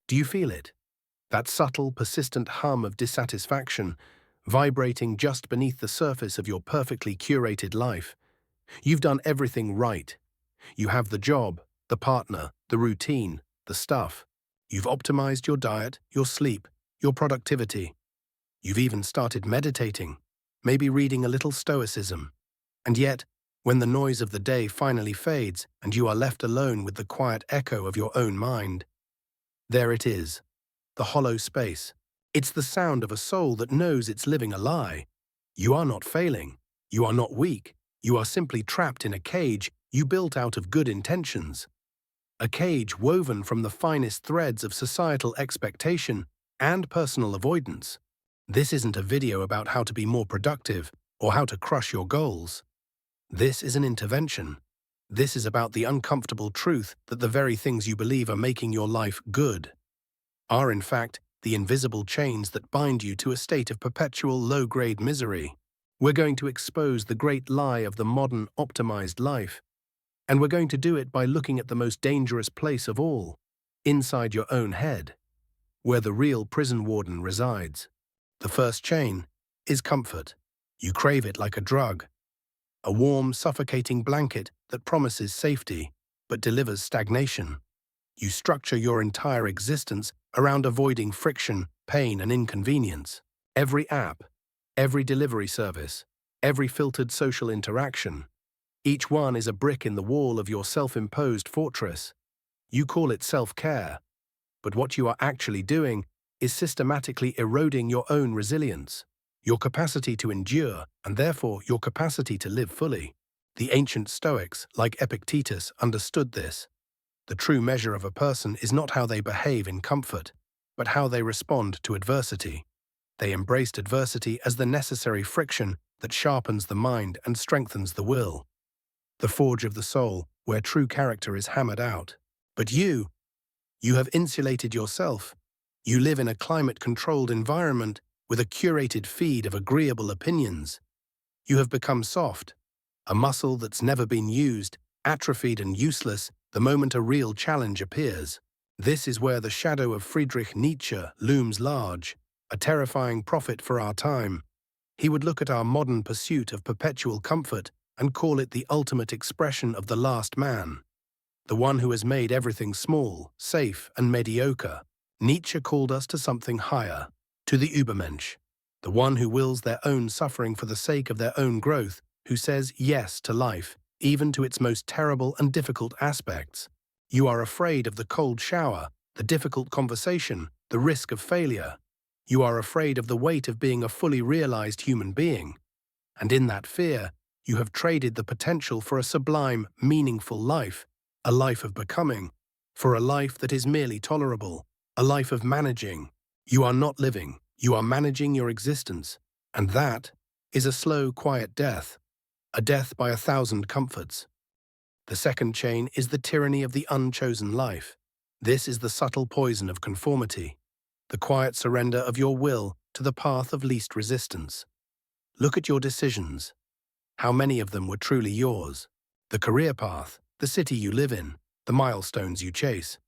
Do you feel it? That subtle, persistent hum of dissatisfaction, vibrating just beneath the surface of your perfectly curated life. You've done everything right. You have the job, the partner, the routine, the stuff. You've optimized your diet, your sleep, your productivity. You've even started meditating, maybe reading a little Stoicism. And yet, when the noise of the day finally fades and you are left alone with the quiet echo of your own mind, there it is, the hollow space. It's the sound of a soul that knows it's living a lie. You are not failing. You are not weak. You are simply trapped in a cage you built out of good intentions. A cage woven from the finest threads of societal expectation and personal avoidance. This isn't a video about how to be more productive or how to crush your goals. This is an intervention. This is about the uncomfortable truth that the very things you believe are making your life good are, in fact, the invisible chains that bind you to a state of perpetual low-grade misery. We're going to expose the great lie of the modern, optimized life. And we're going to do it by looking at the most dangerous place of all, inside your own head, where the real prison warden resides. The first chain is comfort. You crave it like a drug. A warm, suffocating blanket that promises safety, but delivers stagnation. You structure your entire existence around avoiding friction, pain, and inconvenience. Every app, every delivery service, every filtered social interaction, each one is a brick in the wall of your self-imposed fortress. You call it self-care, but what you are actually doing is systematically eroding your own resilience, your capacity to endure, and therefore your capacity to live fully. The ancient Stoics, like Epictetus, understood this. The true measure of a person is not how they behave in comfort, but how they respond to adversity. They embraced adversity as the necessary friction that sharpens the mind and strengthens the will. The forge of the soul, where true character is hammered out. But you have insulated yourself. You live in a climate-controlled environment with a curated feed of agreeable opinions. You have become soft, a muscle that's never been used, atrophied and useless the moment a real challenge appears. This is where the shadow of Friedrich Nietzsche looms large, a terrifying prophet for our time. He would look at our modern pursuit of perpetual comfort and call it the ultimate expression of the last man, the one who has made everything small, safe, and mediocre. Nietzsche called us to something higher, to the Übermensch, the one who wills their own suffering for the sake of their own growth, who says yes to life, even to its most terrible and difficult aspects. You are afraid of the cold shower, the difficult conversation, the risk of failure. You are afraid of the weight of being a fully realized human being. And in that fear, you have traded the potential for a sublime, meaningful life, a life of becoming, for a life that is merely tolerable, a life of managing. You are not living, you are managing your existence, and that is a slow, quiet death, a death by 1,000 comforts. The second chain is the tyranny of the unchosen life. This is the subtle poison of conformity, the quiet surrender of your will to the path of least resistance. Look at your decisions. How many of them were truly yours? The career path, the city you live in, the milestones you chase.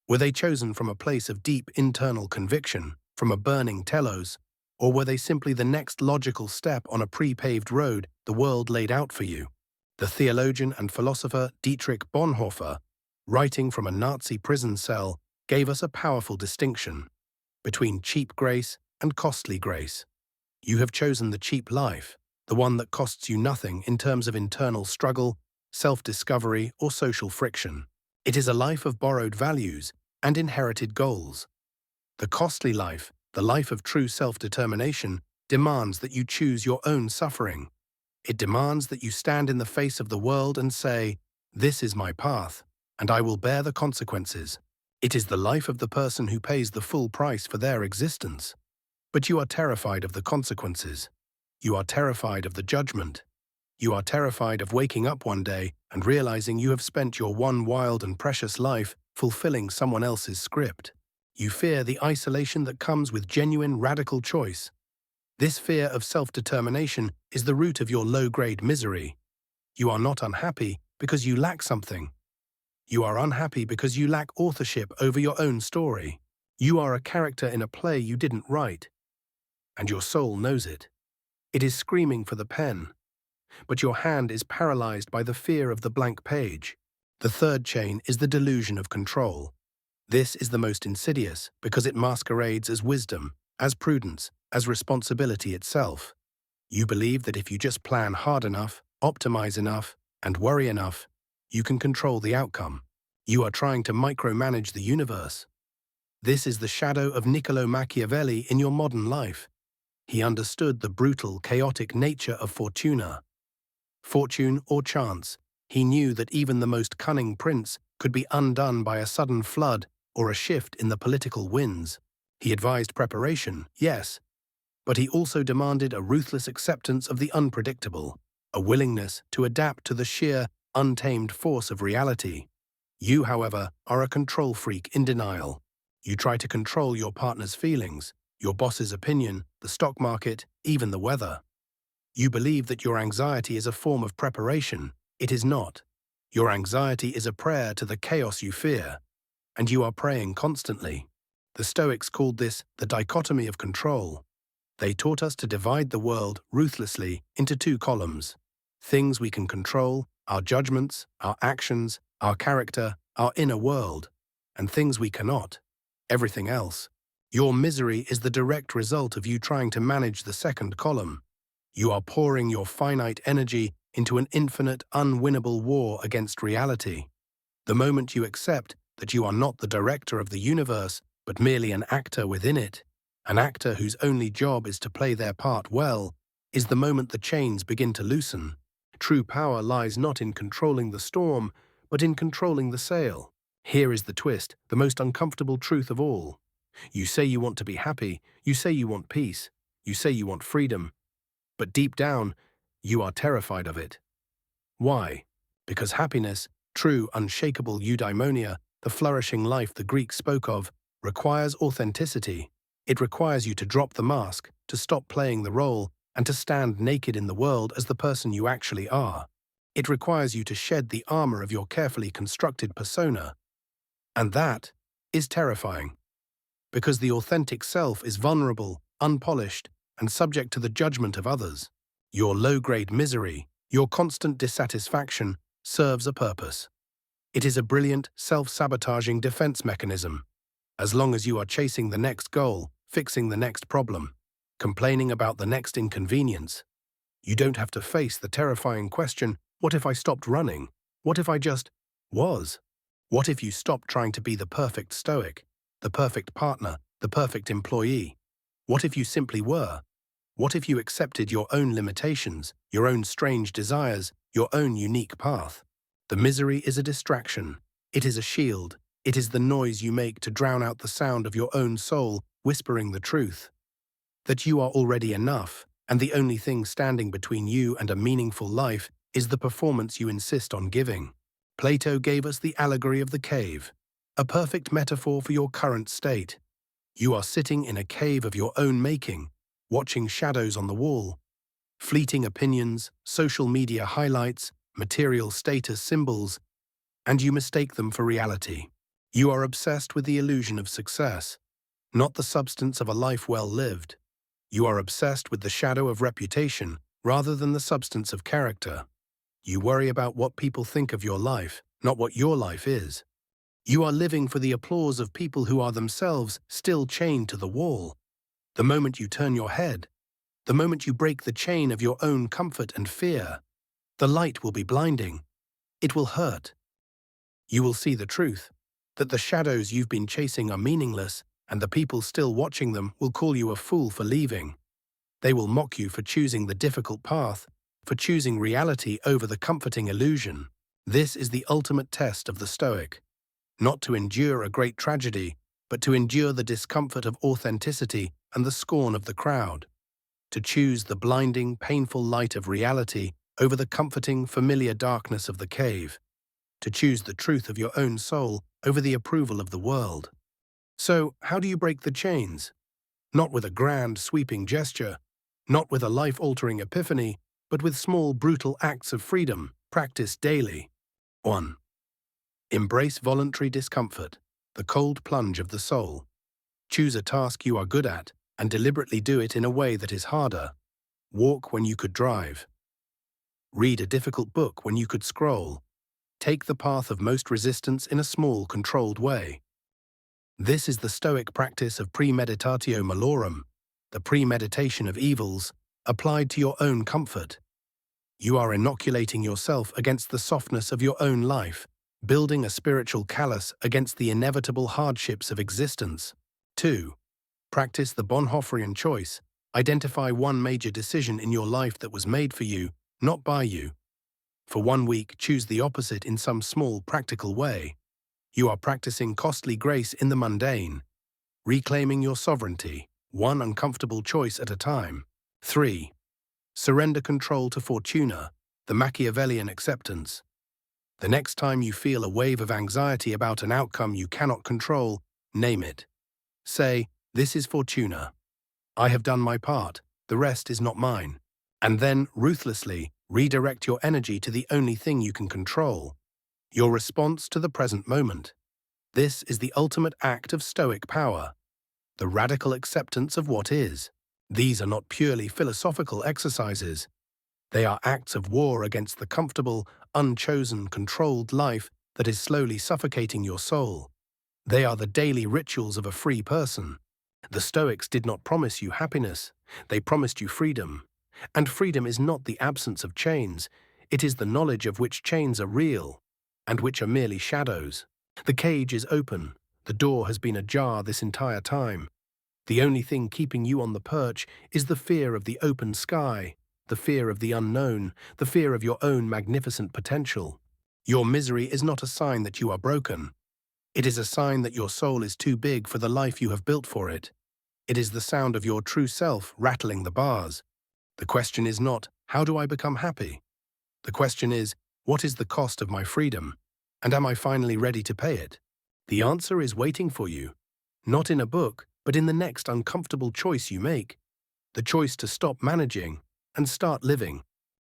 Were they chosen from a place of deep internal conviction, from a burning telos, or were they simply the next logical step on a pre-paved road the world laid out for you? The theologian and philosopher Dietrich Bonhoeffer, writing from a Nazi prison cell, gave us a powerful distinction between cheap grace and costly grace. You have chosen the cheap life, the one that costs you nothing in terms of internal struggle, self-discovery, or social friction. It is a life of borrowed values and inherited goals. The costly life, the life of true self-determination, demands that you choose your own suffering. It demands that you stand in the face of the world and say, "This is my path, and I will bear the consequences." It is the life of the person who pays the full price for their existence. But you are terrified of the consequences. You are terrified of the judgment. You are terrified of waking up one day and realizing you have spent your one wild and precious life fulfilling someone else's script. You fear the isolation that comes with genuine radical choice. This fear of self-determination is the root of your low-grade misery. You are not unhappy because you lack something. You are unhappy because you lack authorship over your own story. You are a character in a play you didn't write, and your soul knows it. It is screaming for the pen, but your hand is paralyzed by the fear of the blank page. The third chain is the delusion of control. This is the most insidious because it masquerades as wisdom, as prudence, as responsibility itself. You believe that if you just plan hard enough, optimize enough, and worry enough, you can control the outcome. You are trying to micromanage the universe. This is the shadow of Niccolo Machiavelli in your modern life. He understood the brutal, chaotic nature of fortuna. Fortune or chance, he knew that even the most cunning prince could be undone by a sudden flood or a shift in the political winds. He advised preparation, yes, but he also demanded a ruthless acceptance of the unpredictable, a willingness to adapt to the sheer, untamed force of reality. You, however, are a control freak in denial. You try to control your partner's feelings, your boss's opinion, the stock market, even the weather. You believe that your anxiety is a form of preparation. It is not. Your anxiety is a prayer to the chaos you fear, and you are praying constantly. The Stoics called this the dichotomy of control. They taught us to divide the world ruthlessly into two columns: things we can control, our judgments, our actions, our character, our inner world, and things we cannot, everything else. Your misery is the direct result of you trying to manage the second column. You are pouring your finite energy into an infinite, unwinnable war against reality. The moment you accept that you are not the director of the universe, but merely an actor within it, an actor whose only job is to play their part well, is the moment the chains begin to loosen. True power lies not in controlling the storm, but in controlling the sail. Here is the twist, the most uncomfortable truth of all. You say you want to be happy, you say you want peace, you say you want freedom, but deep down, you are terrified of it. Why? Because happiness, true, unshakable eudaimonia, the flourishing life the Greeks spoke of, requires authenticity. It requires you to drop the mask, to stop playing the role, and to stand naked in the world as the person you actually are. It requires you to shed the armor of your carefully constructed persona. And that is terrifying. Because the authentic self is vulnerable, unpolished, and subject to the judgment of others. Your low-grade misery, your constant dissatisfaction, serves a purpose. It is a brilliant, self-sabotaging defense mechanism. As long as you are chasing the next goal, fixing the next problem, complaining about the next inconvenience, you don't have to face the terrifying question, what if I stopped running? What if I just was? What if you stopped trying to be the perfect Stoic, the perfect partner, the perfect employee? What if you simply were? What if you accepted your own limitations, your own strange desires, your own unique path? The misery is a distraction. It is a shield. It is the noise you make to drown out the sound of your own soul whispering the truth. That you are already enough, and the only thing standing between you and a meaningful life is the performance you insist on giving. Plato gave us the allegory of the cave, a perfect metaphor for your current state. You are sitting in a cave of your own making, watching shadows on the wall, fleeting opinions, social media highlights, material status symbols, and you mistake them for reality. You are obsessed with the illusion of success, not the substance of a life well lived. You are obsessed with the shadow of reputation rather than the substance of character. You worry about what people think of your life, not what your life is. You are living for the applause of people who are themselves still chained to the wall. The moment you turn your head, the moment you break the chain of your own comfort and fear, the light will be blinding. It will hurt. You will see the truth, that the shadows you've been chasing are meaningless, and the people still watching them will call you a fool for leaving. They will mock you for choosing the difficult path, for choosing reality over the comforting illusion. This is the ultimate test of the Stoic. Not to endure a great tragedy, but to endure the discomfort of authenticity and the scorn of the crowd. To choose the blinding, painful light of reality over the comforting, familiar darkness of the cave. To choose the truth of your own soul over the approval of the world. So, how do you break the chains? Not with a grand, sweeping gesture, not with a life-altering epiphany, but with small, brutal acts of freedom, practiced daily. 1. Embrace voluntary discomfort, the cold plunge of the soul. Choose a task you are good at and deliberately do it in a way that is harder. Walk when you could drive. Read a difficult book when you could scroll. Take the path of most resistance in a small, controlled way. This is the Stoic practice of premeditatio malorum, the premeditation of evils, applied to your own comfort. You are inoculating yourself against the softness of your own life, building a spiritual callus against the inevitable hardships of existence. 2. Practice the Bonhoefferian choice. Identify one major decision in your life that was made for you, not by you. For 1 week, choose the opposite in some small, practical way. You are practicing costly grace in the mundane, reclaiming your sovereignty, one uncomfortable choice at a time. 3. Surrender control to Fortuna, the Machiavellian acceptance. The next time you feel a wave of anxiety about an outcome you cannot control, name it. Say, "This is Fortuna. I have done my part, the rest is not mine." And then, ruthlessly, redirect your energy to the only thing you can control, your response to the present moment. This is the ultimate act of Stoic power, the radical acceptance of what is. These are not purely philosophical exercises. They are acts of war against the comfortable, unchosen, controlled life that is slowly suffocating your soul. They are the daily rituals of a free person. The Stoics did not promise you happiness, they promised you freedom. And freedom is not the absence of chains, it is the knowledge of which chains are real, and which are merely shadows. The cage is open, the door has been ajar this entire time. The only thing keeping you on the perch is the fear of the open sky, the fear of the unknown, the fear of your own magnificent potential. Your misery is not a sign that you are broken. It is a sign that your soul is too big for the life you have built for it. It is the sound of your true self rattling the bars. The question is not, how do I become happy? The question is, what is the cost of my freedom? And am I finally ready to pay it? The answer is waiting for you. Not in a book, but in the next uncomfortable choice you make. The choice to stop managing and start living.